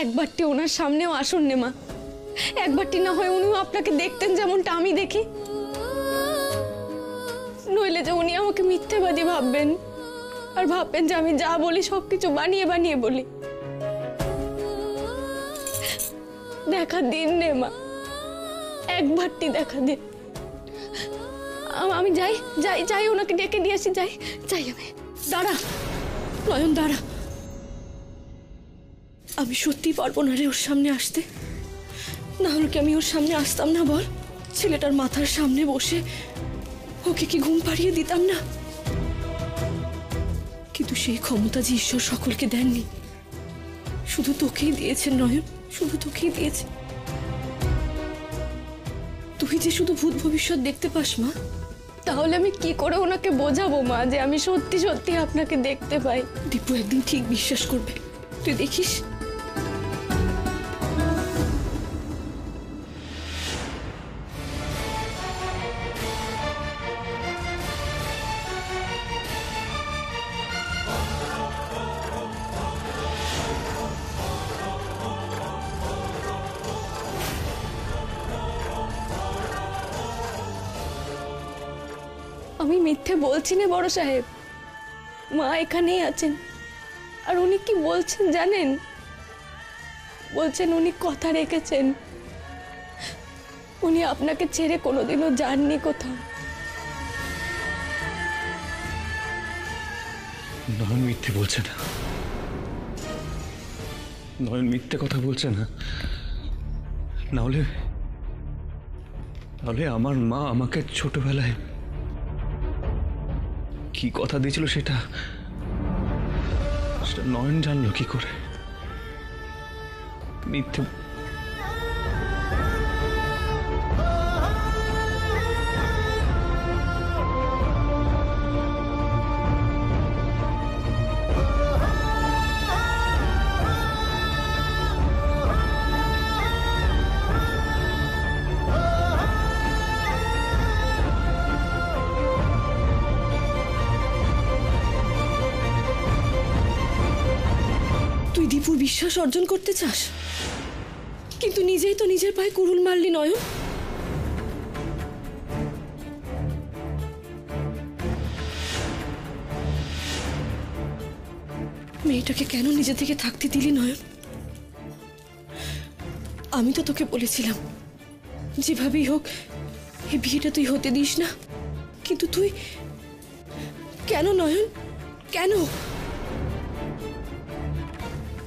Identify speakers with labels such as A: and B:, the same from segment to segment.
A: একবারটি ওনার সামনেও আসুন নে মা, একবারটি না হয় উনিও আপনাকে দেখতেন যেমনটা আমি দেখি। নইলে যে উনি আমাকে মিথ্যেবাদী ভাববেন, আর ভাববেন যে আমি যা বলি সবকিছু বানিয়ে বানিয়ে বলি। দেখা দিন নে মা, একবারটি দেখা দিন। আমি যাই যাই যাই, ওনাকে ডেকে দিয়ে আসি, যাই যাই আমি। দাঁড়া নয়ন, দাঁড়া। আমি সত্যি পারবো না রে ওর সামনে আসতে। না হলে কি আমি ওর সামনে আসতাম না বল? ছেলেটার মাথার সামনে বসে ওকে কি ঘুম পাড়িয়ে দিতাম না? কিন্তু সেই ক্ষমতা যে ঈশ্বর সকলকে দেননি, শুধু তোকেই দিয়েছেন নয়ন, শুধু তোকেই দিয়েছে। তুই যে শুধু ভূত ভবিষ্যৎ দেখতে পাস মা, তাহলে আমি কি করে ওনাকে বোঝাবো মা যে আমি সত্যি সত্যি আপনাকে দেখতে পাই? দীপু একদিন ঠিক বিশ্বাস করবে, তুই দেখিস। আমি মিথ্যে বলছি না বড় সাহেব, মা এখানেই আছেন। আর উনি কি বলছেন জানেন? বলছেন উনি কথা রেখেছেন, উনি আপনাকে ছেড়ে কোনোদিনও যাননি কোথাও।
B: নয়ন মিথ্যে বলছে না, নয়ন মিথ্যে কথা বলছে না। নাহলে আমার মা আমাকে ছোটবেলায় কি কথা দিয়েছিল সেটা নয়ন জানলো কি করে? মিথ্যে
A: দীপুর বিশ্বাস অর্জন করতে চাস, কিন্তু নিজেই তো নিজের পায়ে কুড়ুল মারলি নয়ন। মেয়েটাকে কেন নিজে থেকে থাকতে দিলি নয়ন? আমি তো তোকে বলেছিলাম যেভাবেই হোক এই বিয়েটা তুই হতে দিস না, কিন্তু তুই কেন নয়ন, কেন?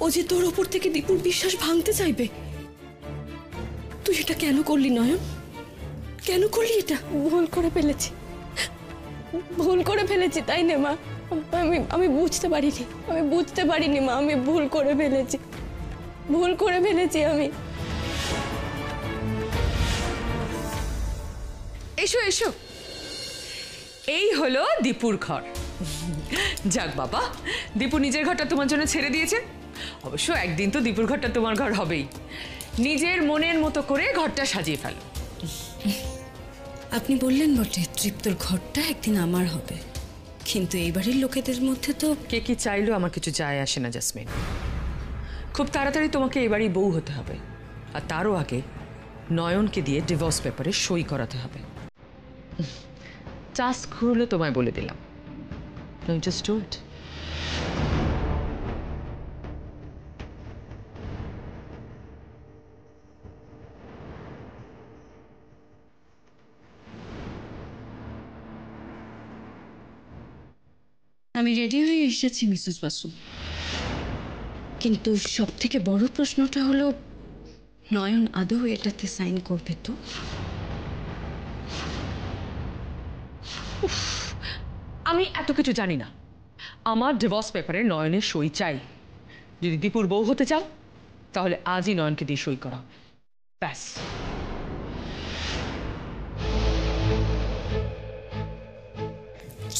A: ও যে তোর ওপর থেকে দীপুর বিশ্বাস ভাঙতে চাইবে, তুই এটা কেন করলি নয়ন? কেন করলি এটা? ভুল করে ফেলেছি, ভুল করে ফেলেছি, তাই না মা? আমি বুঝতে পারিনি, আমি বুঝতে পারিনি মা, আমি ভুল করে ফেলেছি, ভুল করে ফেলেছি আমি।
C: এসো এসো, এই হলো দীপুর ঘর। যাক বাবা, দীপু নিজের ঘরটা তোমার জন্য ছেড়ে দিয়েছে। অবশ্য একদিন তো দীপুর ঘরটা তোমার ঘর হবেই। নিজের মনের মতো করে ঘরটা সাজিয়ে ফেলো।
D: আপনি বললেন বটে তৃপ্তর ঘরটা একদিন আমার হবে, কিন্তু এই বাড়ির লোকেদের মধ্যে তো
C: কে কি চাইলেও আমার কিছু যায় আসে না জাসমিন। খুব তাড়াতাড়ি তোমাকে এই বাড়ি বউ হতে হবে, আর তারও আগে নয়নকে দিয়ে ডিভোর্স পেপারে সই করাতে হবে। চাষ খুলে তোমায় বলে দিলাম, জাস্ট ডু ইট।
D: আমি রেডি হয়ে এসেছি মিসেস বাসু, কিন্তু সব থেকে বড় প্রশ্নটা হলো নয়ন আদৌ এটাতে সাইন করবে তো?
C: আমি এত কিছু জানি না, আমার ডিভোর্স পেপারে নয়নের সই চাই। যদি দীপুর বউ হতে চাও তাহলে আজই নয়নকে দিয়ে সই করা, ব্যাস।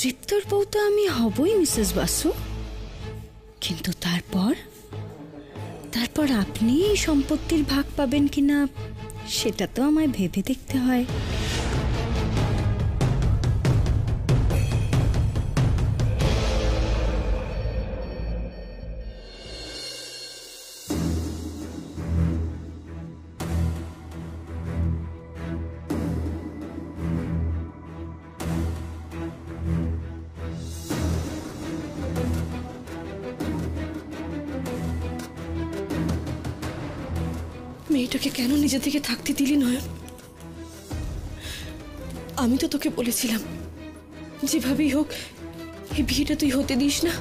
D: তৃপ্তর বউ তো আমি হবই মিসেস বাসু, কিন্তু তারপর আপনি এই সম্পত্তির ভাগ পাবেন কিনা সেটা তো আমায় ভেবে দেখতে হয়।
A: মেয়েটাকে কেন নিজে থেকে থাকতে দিলি নয়ন? আমি তো তোকে বলেছিলাম যেভাবেই হোক এই বিয়েটা তুই হতে দিস না।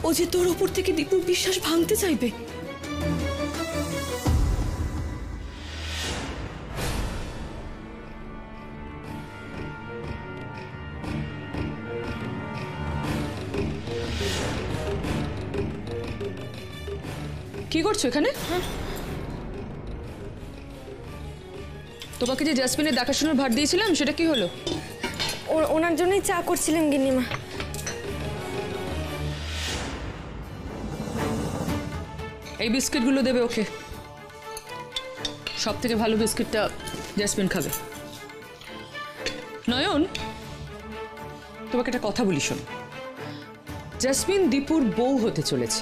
A: ও যে তোর ওপর থেকে দীপুর বিশ্বাস ভাঙতে চাইবে।
C: কি করছো এখানে? তোমাকে যে জাসমিনের দেখাশোনার ভার দিয়েছিলাম সেটা কি হলো?
E: ওনার জন্যই চা করছিলাম গিন্নিমা।
C: এই বিস্কিটগুলো দেবে ওকে। সব থেকে ভালো বিস্কিটটা জাসমিন খাবে। নয়ন, তোমাকে একটা কথা বলি শোনো। জাসমিন দীপুর বউ হতে চলেছে।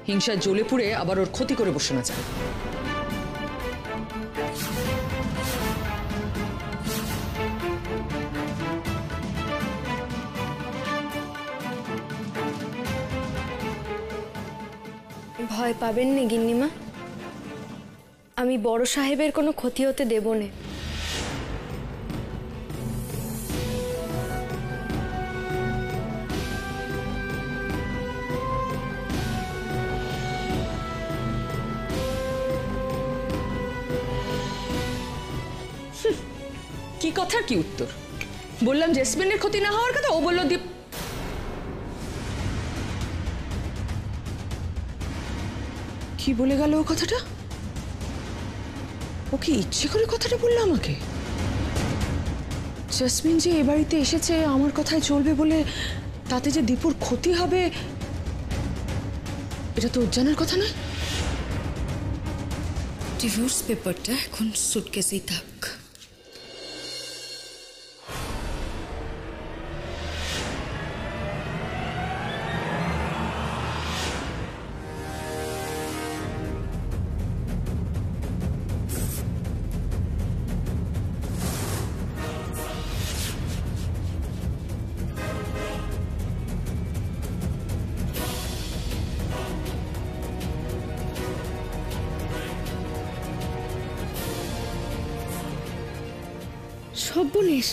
C: হিংসা জ্বলে পুড়ে আবার ওর ক্ষতি করে বসে না যায়।
E: ভয় পাবেন নে গিন্নিমা, আমি বড় সাহেবের কোনো ক্ষতি হতে দেব না।
C: কি কথার কি উত্তর? বললাম জেসমিনের ক্ষতি না হওয়ার কথা, ও বলল দীপ। কি বলে গেল ও কথাটা? ও কি ইচ্ছে করে কথাটা বললো আমাকে? জেসমিন যে এ বাড়িতে এসেছে আমার কথায় চলবে বলে, তাতে যে দীপুর ক্ষতি হবে এটা তো ওর জানার কথা নয়।
A: ডিভোর্স পেপারটা এখন সুটকেসেই থাক।
E: সর্বনেশ,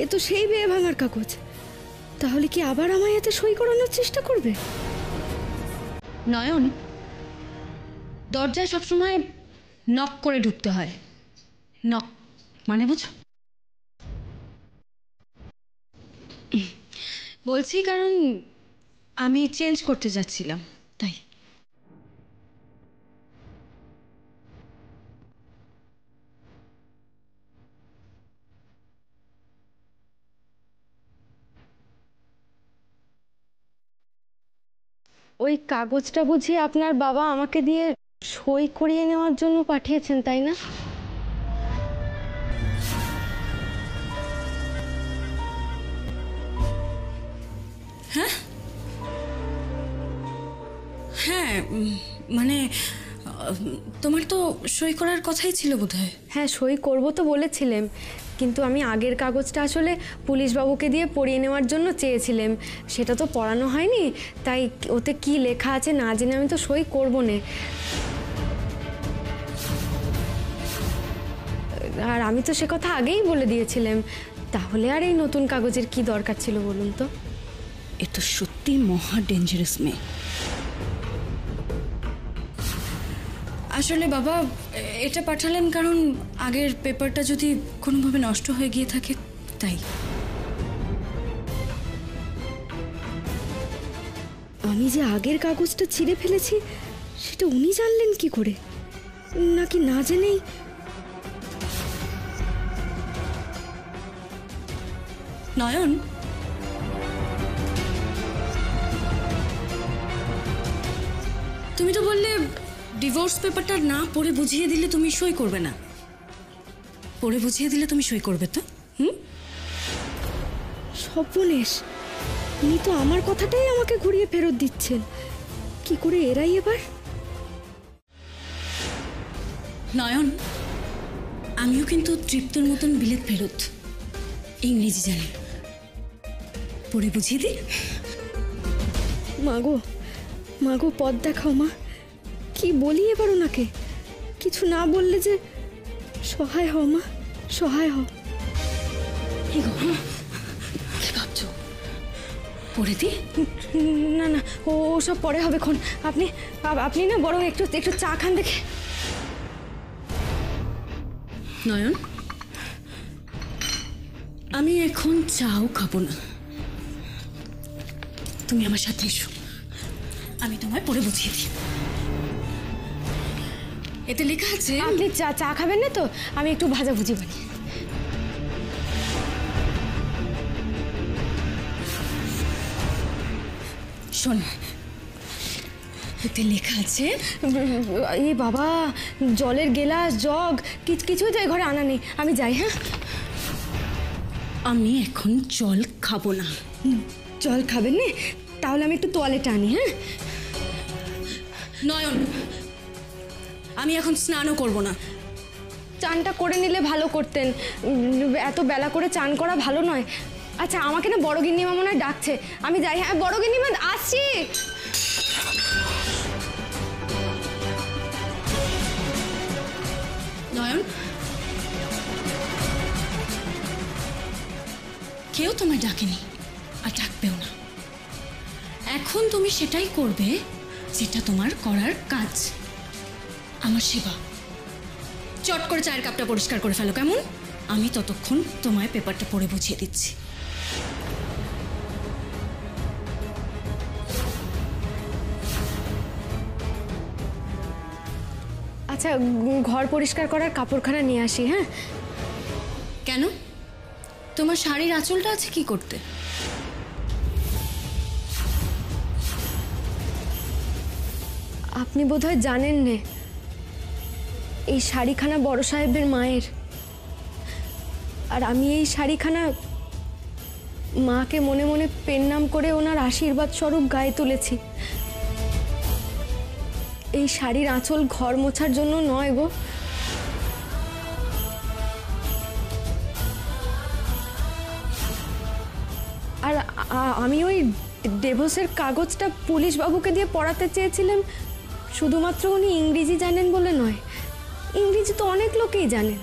E: এ তো সেই বিয়ে ভাঙার কাগজ। তাহলে কি আবার আমায় এতে সই করানোর চেষ্টা করবে?
D: নয়ন, দরজায় সবসময় নক করে ঢুকতে হয়। নক মানে বুঝো? বলছি কারণ আমি চেঞ্জ করতে যাচ্ছিলাম তাই।
E: ওই কাগজটা বুঝি আপনার বাবা আমাকে দিয়ে সই করিয়ে নেওয়ার জন্য পাঠিয়েছেন, তাই না?
A: হ্যাঁ, মানে তোমার তো সই করার কথাই ছিল বোধহয়।
E: হ্যাঁ, সই করব তো বলেছিলাম, কিন্তু আমি আগের কাগজটা আসলে পুলিশবাবুকে দিয়ে পড়িয়ে নেওয়ার জন্য চেয়েছিলাম। সেটা তো পড়ানো হয়নি, তাই ওতে কি লেখা আছে না জেনে আমি তো সই করব না। আর আমি তো সে কথা আগেই বলে দিয়েছিলাম, তাহলে আর এই নতুন কাগজের কি দরকার ছিল বলুন তো?
A: এ তো সত্যি মহা ডেঞ্জারাস মেয়ে। আসলে বাবা এটা পাঠালেন কারণ আগের পেপারটা যদি কোনোভাবে নষ্ট হয়ে গিয়ে থাকে, তাই।
E: আমি যে আগের কাগজটা ছিঁড়ে ফেলেছি সেটা উনি জানলেন কি করে? নাকি না জেনেই?
A: নয়ন, তুমি তো বললে ডিভোর্স পেপারটা না পড়ে বুঝিয়ে দিলে তুমি সই করবে না। পড়ে বুঝিয়ে দিলে তুমি সই করবে তো?
E: সর্বনেশ, উনি তো আমার কথাটাই আমাকে ঘুরিয়ে ফেরত দিচ্ছেন। কি করে এরাই এবার?
A: নয়ন, আমিও কিন্তু তৃপ্তর মতন বিলেত ফেরত ইংরেজি জানি। পড়ে বুঝিয়ে দি। মাগো মাগো পথ দেখাও মা, কি বলি এবার ওনাকে? কিছু না বললে যে সহায় হও মা, সহায় হও। কি গো, কি ভাবছো? পড়ে দি? না না, ও সব পরে হবে খন। আপনি আপনি না বরং একটু একটু চা খান দেখে। নয়ন, আমি এখন চাও খাবো না, তুমি আমার সাথে এসো, আমি তোমায় পড়ে বুঝিয়ে দিই। এতে লেখা আছে। আপনি চা চা খাবেন না তো? আমি একটু ভাজাভুজি বানিয়ে। শোন, এতে লেখা আছে। এই বাবা, জলের গেলাস জগ কিছুই তো এই ঘরে আনা নেই, আমি যাই। হ্যাঁ, আমি এখন জল খাবো না। জল খাবেন না? তাহলে আমি একটু তোয়ালেটা আনি। হ্যাঁ নয়ন, আমি এখন স্নানও করব না। চানটা করে নিলে ভালো করতেন, এত বেলা করে চান করা ভালো নয়। আচ্ছা, আমাকে না বড় গিন্নিমা মনে হয় ডাকছে, আমি যাই। হ্যাঁ বড় গিন্নিমা, আসছি। নয়ন, কেউ তোমায় ডাকেনি আর ডাকবেও না। এখন তুমি সেটাই করবে যেটা তোমার করার কাজ, আমার সেবা। চট করে চায়ের কাপটা পরিষ্কার করে ফেলো, কেমন? আমি ততক্ষণ তোমায় পেপারটা পড়ে বুঝিয়ে দিচ্ছি। আচ্ছা, ঘর পরিষ্কার করার কাপড়খানা নিয়ে আসি। হ্যাঁ, কেন? তোমার শাড়ির আঁচলটা আছে কি করতে? আপনি বোধহয় জানেন না, এই শাড়িখানা বড় সাহেবের মায়ের, আর আমি এই শাড়িখানা মাকে মনে মনে পেন নাম করে ওনার আশীর্বাদ স্বরূপ গায়ে তুলেছি। এই শাড়ির আঁচল ঘর মোছার জন্য নয় গো, আর আমি ওই ডিভোর্সের কাগজটা পুলিশ বাবুকে দিয়ে পড়াতে চেয়েছিলাম, শুধুমাত্র উনি ইংরেজি জানেন বলে নয়, ইংরেজি তো অনেক লোকেই জানেন।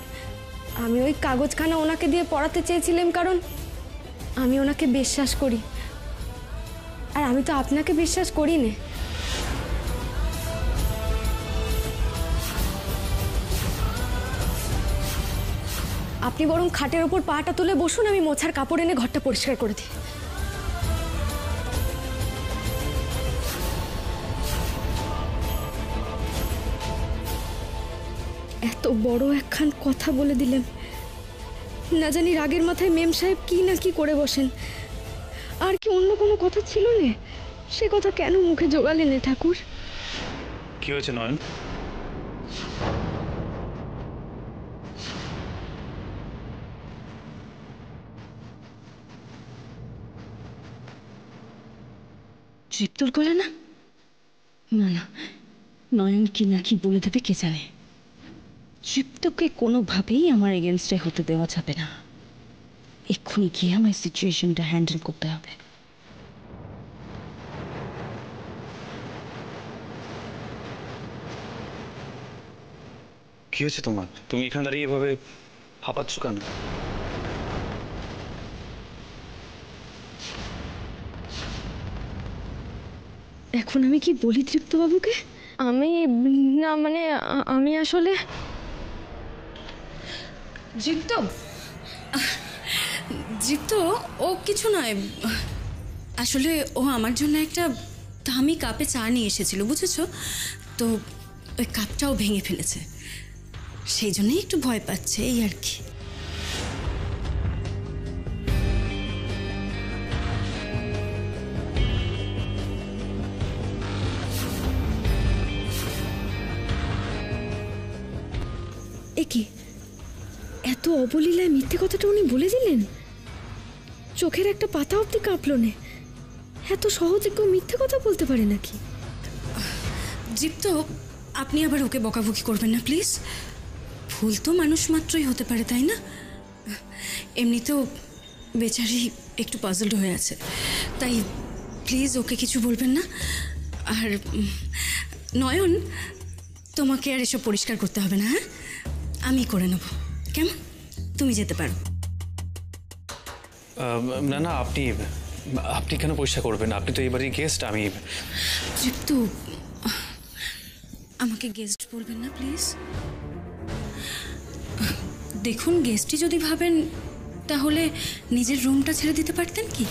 A: আমি ওই কাগজখানা ওনাকে দিয়ে পড়াতে চেয়েছিলাম কারণ আমি ওনাকে বিশ্বাস করি, আর আমি তো আপনাকে বিশ্বাস করি না। আপনি বরং খাটের ওপর পাটা তুলে বসুন, আমি মোছার কাপড় এনে ঘরটা পরিষ্কার করে দিই। এত বড় একখান কথা বলে দিলেন, না জানি রাগের মাথায় মেম সাহেব কি না কি করে বসেন। আর কি অন্য কোনো কথা ছিল না? সে কথা কেন মুখে জোগালেন ঠাকুর?
B: কি হয়েছে নয়ন?
D: তৃপ্তর করে না? না না, নয়ন কি না কি বলে দেবে কে জানে। তৃপ্তকে কোনোভাবেই আমার এগেনস্টে হতে দেওয়া যাবে না। এক্ষুনি গিয়ে আমার সিচুয়েশনটা হ্যান্ডেল করতে হবে।
B: কি হয়েছে তোমার? তুমি এখানে দাঁড়িয়ে এভাবে হাঁপাচ্ছ কেন?
A: এখন আমি কি বলি তৃপ্ত বাবুকে? আমি না মানে আমি আসলে
F: দীপ্ত ও কিছু নয়, আসলে ও আমার জন্য একটা দামি কাপে চা নিয়ে এসেছিল, বুঝেছো তো? ওই কাপটাও ভেঙে ফেলেছে, সেই জন্যই একটু ভয় পাচ্ছে, এই আর কি।
A: কি এত অবলীলায় মিথ্যে কথাটা উনি বলে দিলেন? চোখের একটা পাতা অবধি কাঁপলো না। এত সহজে কেউ মিথ্যে কথা বলতে পারে নাকি?
F: দীপ্ত, আপনি আবার ওকে বকাবকি করবেন না প্লিজ। ভুল তো মানুষ মাত্রই হতে পারে, তাই না? এমনিতেও বেচারি একটু পাজলড হয়ে আছে, তাই প্লিজ ওকে কিছু বলবেন না। আর নয়ন, তোমাকে আর এসব পরিষ্কার করতে হবে না, হ্যাঁ? আমি করে নেব, কেমন? তুমি যেতে পারো।
B: না না, আপনি কেন পরিষ্কার করবেন? আপনি তো এবারই গেস্ট। আমি
F: তৃপ্ত, আমাকে গেস্ট বলবেন না প্লিজ। দেখুন, গেস্টই যদি ভাবেন তাহলে নিজের রুমটা ছেড়ে দিতে পারতেন কি?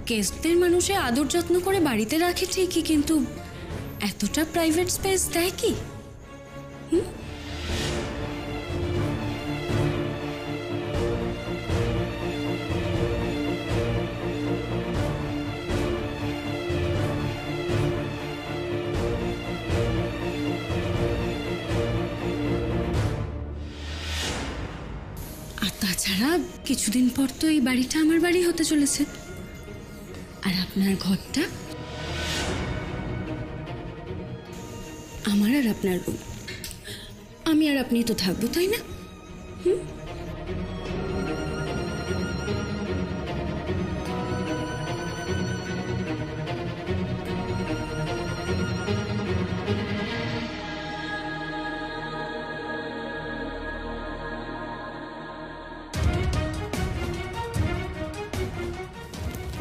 F: গেস্টদের মানুষে আদর যত্ন করে বাড়িতে রাখে ঠিকই, কিন্তু এতটা প্রাইভেট স্পেস দেয় কি? আর তাছাড়া কিছুদিন পর তো এই বাড়িটা আমার বাড়ি হতে চলেছে, আর আপনার ঘরটা আমার আর আপনার রুম। আমি আর আপনি তো থাকবো, তাই না?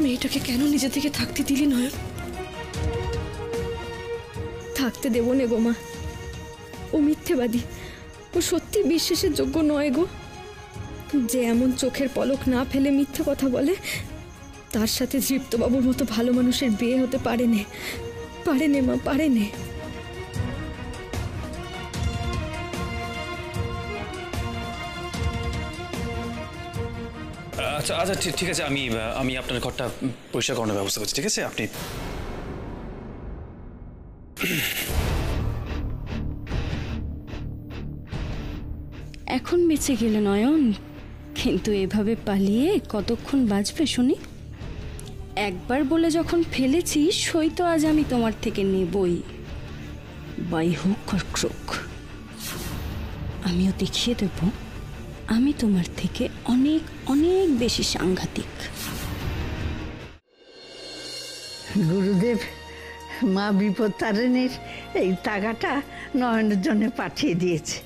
A: মেয়েটাকে কেন নিজে থেকে থাকতে দিলি নয়ন?
E: থাকতে দেবো নে গো মা, ও মিথ্যেবাদী, ও সত্যি বিশ্বাসের যোগ্য নয় গো। যে এমন চোখের পলক না ফেলে মিথ্যে কথা বলে, তার সাথে তৃপ্তবাবুর মতো ভালো মানুষের বিয়ে হতে পারে নে মা, পারে নে।
B: আচ্ছা আচ্ছা, ঠিক আছে, আমি আপনার ঘরটা পরিষ্কার করানোর ব্যবস্থা করছি, ঠিক আছে? আপনি
D: এখন বেঁচে গেলে নয়ন, কিন্তু এভাবে পালিয়ে কতক্ষণ বাঁচবে শুনি? একবার বলে যখন ফেলেছি, সই তো আজ আমি তোমার থেকে নেবই, বাই হুক আর ক্রুক। আমিও দেখিয়ে দেব আমি তোমার থেকে অনেক অনেক বেশি সাংঘাতিক।
G: গুরুদেব, মা বিপত্তারিণীর এই টাকাটা নয়নের জন্য পাঠিয়ে দিয়েছে।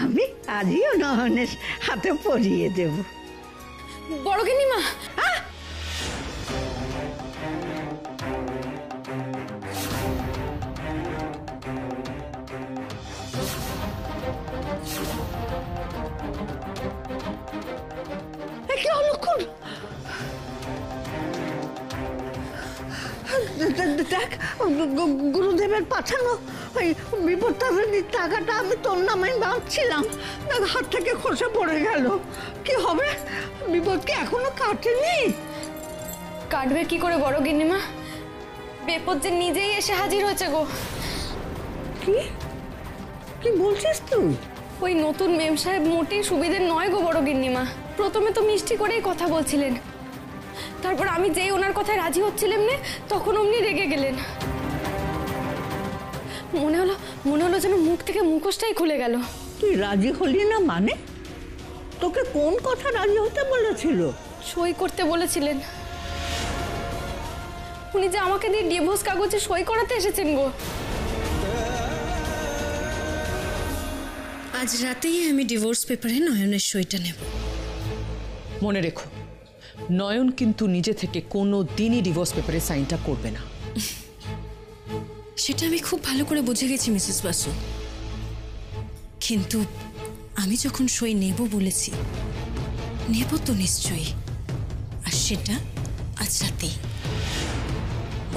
G: আমি আজও নয়নের হাতে পরিয়ে দেব।
E: বড় গিন্নিমা,
G: কি অলক্ষণ! দেখ, গুরুদেবের পাঠানো ওই বিপত্তারিণীর টাকাটা আমি তোর নামে বাঁধছিলাম, হাত থেকে খসে পড়ে গেল। কি হবে? বিপদ কি এখনো কাটেনি?
E: কাটবে কি করে বড় গিন্নিমা? বিপদ যে নিজেই এসে হাজির হয়েছে গো।
G: কি কি বলছিস তুই?
E: ওই নতুন মেম সাহেব মোটেই সুবিধের নয় গো বড় গিন্নিমা। প্রথমে তো মিষ্টি করেই কথা বলছিলেন, তারপর আমি যেই ওনার কথায় রাজি হচ্ছিলাম না, তখন অমনি রেগে গেলেন। মনে হলো যেন মুখ থেকে মুখোশটাই খুলে গেল।
G: তুই রাজি হলি না মানে? তোকে কোন কথা রাজি হতে বলেছিল?
E: সই করতে বলেছিলেন। উনি যে আমাকে দিয়ে ডিভোর্স কাগজে সই করাতে এসেছেন গো।
F: আজ রাতেই আমি ডিভোর্স পেপারে নয়নের সইটা নেব।
C: মনে রেখো, নয়ন কিন্তু নিজে থেকে কোনো দিনই ডিভোর্স পেপারে সাইনটা করবে না।
F: সেটা আমি খুব ভালো করে বুঝে গেছি মিসেস বাসু, কিন্তু আমি যখন সই নেব বলেছি, নেব তো নিশ্চয়ই, আর সেটা আজ রাতেই।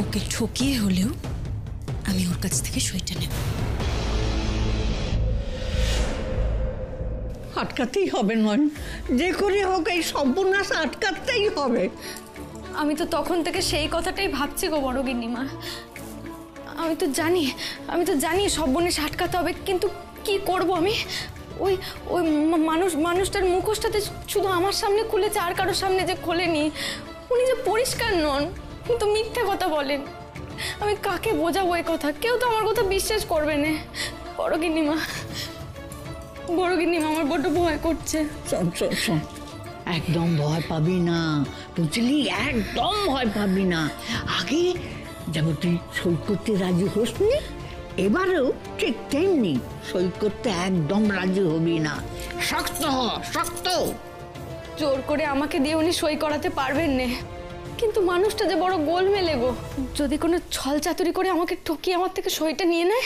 F: ওকে ঠকিয়ে হলেও আমি ওর কাছ থেকে সইটা নেব।
G: আটকাতেই হবে নয়, যে করে হোক এই সর্বনাশ আটকাতেই হবে।
E: আমি তো তখন থেকে সেই কথাটাই ভাবছি গো বড় গিন্নিমা। আমি তো জানি সর্বনাশ আটকাতে হবে, কিন্তু কি করব আমি? ওই ওই মানুষটার মুখোশটাতে শুধু আমার সামনে খুলেছে, আর কারোর সামনে যে খোলেনি। উনি যে পরিষ্কার নন, কিন্তু মিথ্যে কথা বলেন। আমি কাকে বোঝাবো এই কথা? কেউ তো আমার কথা বিশ্বাস করবে না। বড় গিন্নিমা আমার বড্ড ভয় করছে।
G: শোন, একদম ভয় পাবি না, বুঝলি? একদম ভয় পাবি না। আগে যেমন তুই সই করতে রাজি হোসনি, এবারেও ঠিক তেমনি সই করতে একদম রাজি হবি না। শক্ত হ, শক্ত।
E: জোর করে আমাকে দিয়ে উনি সই করাতে পারবেন না, কিন্তু মানুষটা যে বড় গোলমেলে গো। যদি কোনো ছল চাতুরি করে আমাকে ঠকিয়ে আমার থেকে সইটা নিয়ে নেয়,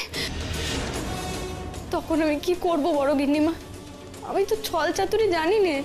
E: তখন আমি কি করব বড় গিন্নিমা? আমি তো ছল চাতুরি জানি না।